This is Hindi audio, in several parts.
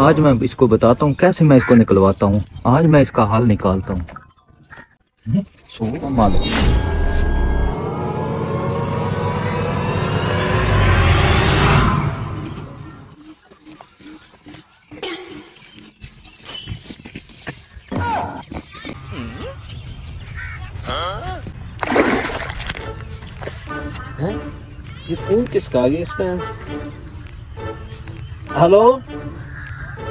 आज मैं इसको बताता हूँ कैसे मैं इसको निकलवाता हूँ। आज मैं इसका हाल निकालता हूँ। सो मालूम है? ये फोन किसका आ गया इसमें? हेलो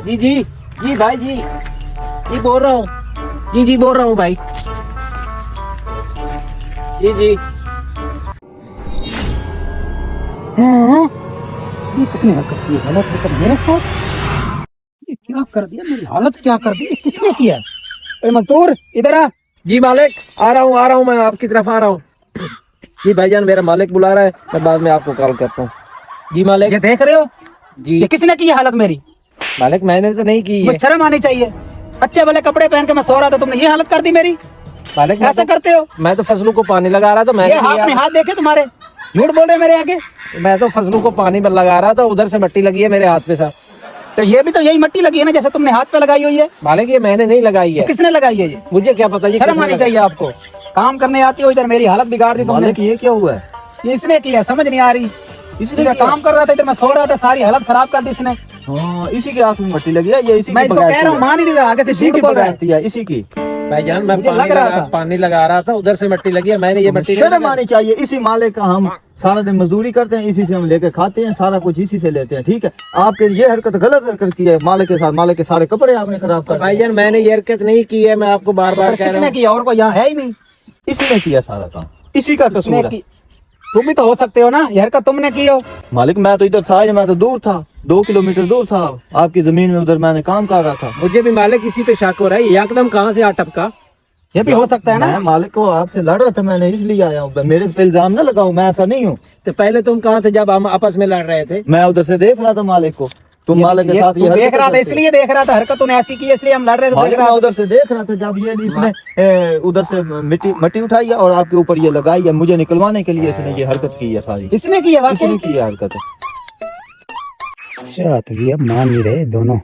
जी जी जी भाई जी बोल रहा हूँ जी बोल रहा हूँ भाई जी ये किसने हरकत की? गलत हरकत मेरे साथ? ये क्या कर दिया? मेरी हालत क्या कर दी? किसने किया? अरे मजदूर इधर आ। जी मालिक आ रहा हूँ मैं आपकी तरफ आ रहा हूँ। जी भाईजान मेरा मालिक बुला रहा है, मैं बाद में आपको कॉल करता हूँ। जी मालिक। ये देख रहे हो जी ये किसने की हालत मेरी? मालिक मैंने तो नहीं की है। मुझे शर्म आनी चाहिए। अच्छे भले कपड़े पहन के मैं सो रहा था, तुमने ये हालत कर दी मेरी। मालिक ऐसा करते हो? मैं तो फसलों को पानी लगा रहा था। ये अपने हाथ देखे तुम्हारे? झूठ बोल रहे मेरे आगे। मैं तो फसलों को पानी लगा रहा था, उधर से मिट्टी लगी है मेरे हाथ पे साहब। तो ये भी तो यही मिट्टी लगी है ना जैसे तुमने हाथ पे लगाई हुई है? मालिक ये मैंने नहीं लगाई है। तो किसने लगाई है ये? मुझे क्या पता। ये शर्म आनी चाहिए आपको। काम करने आती हो, इधर मेरी हालत बिगाड़ दी तुमने। मालिक ये क्या हुआ है? ये इसने किया, समझ नहीं आ रही। इसने इधर काम कर रहा था, इधर मैं सो रहा था, सारी हालत खराब कर दी इसने। हाँ, इसी के हाथ में मट्टी लगी है। ये इसी मैं की इसको कह रहा हूँ, मान ही नहीं रहा, आगे से इसी झूठ की बोल रहा है। बगावती है, इसी की। भाईजान मैं मुझे लग रहा था। पानी लगा रहा था, उधर से मिट्टी लगी है, मैंने ये मिट्टी शर्म आनी चाहिए। इसी मालिक का हम सारा दिन मजदूरी करते हैं, इसी से हम लेके खाते हैं, सारा कुछ इसी से लेते हैं। ठीक है, आपके ये हरकत गलत हरकत की है मालिक के साथ। मालिक के सारे कपड़े आपने खराब कर दिए। भाईजान मैंने ये हरकत नहीं की है, मैं आपको बार बार कह रहा किसने हूँ। किया? और कोई यहाँ है ही नहीं। इसी ने किया सारा काम, इसी का कसूर इसने है। की। तुम भी तो हो सकते हो ना, ये हरकत तुमने की हो। मालिक मैं तो इधर था, मैं तो दूर था, 2 किलोमीटर दूर था आपकी जमीन में, उधर मैंने काम कर रहा था। मुझे भी मालिक इसी पे शक हो रहा है, एकदम कहाँ से आ टपका। ये भी हो सकता है मैं ना। मालिक को आपसे लड़ रहा था, मैंने इसलिए आया हूँ। मेरे पे इल्जाम ना लगाओ, मैं ऐसा नहीं हूँ। तो पहले तुम कहाँ थे जब हम आपस में लड़ रहे थे? मैं उधर से देख रहा था मालिक को। तुम मालिक के साथ तू देख रहा था, इसलिए देख रहा था। हरकत तूने ऐसी की इसलिए हम लड़ रहे थे, देख मालिक रहा मैं था। उधर से देख रहा था जब ये इसने उधर से मट्टी उठाई है और आपके ऊपर ये लगाई है, मुझे निकलवाने के लिए इसने ये हरकत की है सारी। इसने की है वाकई? इसने की है हरकत। अच्छा, तो ये अब मान ही रहे दोनों।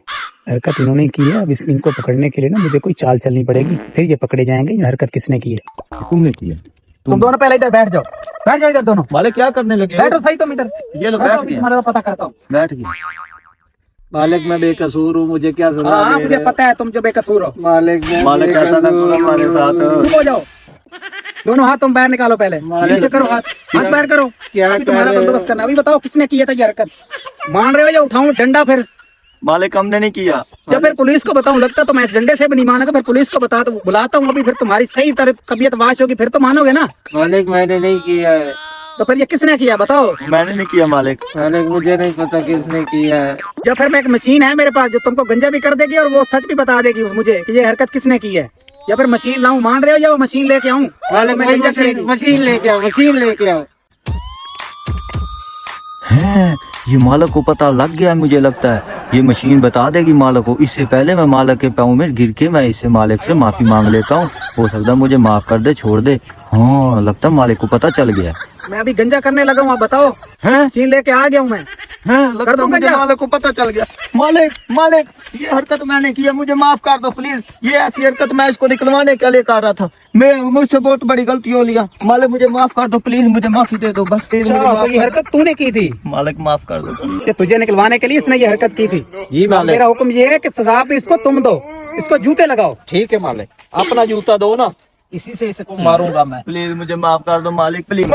हरकत इन्होंने की है। अब इनको पकड़ने के लिए ना मुझे कोई चाल चलनी पड़ेगी, फिर ये पकड़े जाएंगे। ये हरकत किसने की है? तुमने की है। तुम दोनों पहले इधर बैठ जाओ इधर दोनों। मालिक क्या करने लगे? बैठो सही तुम इधर। ये लोग बैठो, बैठ गए। तुम्हारा पता करता हूँ। बैठ गए। मालिक मैं बेकसूर हूँ, मुझे क्या सजा हाँ दे मुझे रहे हैं? पता है तुम जो बेकसूर हो। मालिक मालिक ऐसा ना करो हमारे साथ। चुप हो जाओ। दोनों हाथ तुम बाहर निकालो पहले। नीचे करो हाथ बाहर करो। क्या अभी तुम्हारा कर रहे हो? बंदोबस्त करना। अभी बताओ किसने किया था ये हरकत? मान रहे हो या उठाऊं डंडा फिर? मालिक हमने नहीं किया। या फिर पुलिस को बताऊं? लगता तो मैं डंडे से भी नहीं मानोगा, फिर पुलिस को बता तो बुलाता हूँ। अभी फिर तुम्हारी सही तरह तबीयत वाश होगी, फिर तो मानोगे ना। मालिक मैंने नहीं किया है। तो फिर ये किसने किया बताओ? मैंने नहीं किया मालिक। मालिक मुझे नहीं पता किसने किया है। या फिर मैं एक मशीन है मेरे पास जो तुमको गंजा भी कर देगी और वो सच भी बता देगी मुझे कि ये हरकत किसने की है। या फिर मशीन लाऊं? मान रहे हो या वो मशीन लेके आऊं? मालिक मैं गंजा करेगी। मशीन लेके आओ। हैं, ये मालिक को पता लग गया मुझे लगता है। ये मशीन बता देगी मालिक को। इससे पहले मैं मालिक के पाँव में गिर के मैं इससे मालिक से माफी मांग लेता हूँ। हो सकता है मुझे माफ कर दे, छोड़ दे। हाँ लगता है मालिक को पता चल गया। मैं अभी गंजा करने लगा हूँ, आप बताओ। हैं? मशीन लेके आ गया हूँ मैं। हैं, लगता कर दो है मुझे गंजा। मालिक को पता चल गया। मालिक ये हरकत मैंने की है, मुझे माफ कर दो प्लीज। ये ऐसी हरकत मैं इसको निकलवाने के लिए कर रहा था। मैं मुझसे बहुत बड़ी गलती हो लिया। मालिक मुझे माफ कर दो प्लीज, मुझे माफी दे दो बस प्लीज। अच्छा, तो ये हरकत तूने की थी? मालिक माफ कर दो। कि तुझे निकलवाने के लिए इसने ये हरकत की थी? जी मालिक। मेरा हुक्म ये है कि सजा भी इसको तुम दो। इसको जूते लगाओ। ठीक है मालिक, अपना जूता दो ना, इसी से इसको मारूंगा मैं। प्लीज मुझे माफ कर दो मालिक, प्लीज।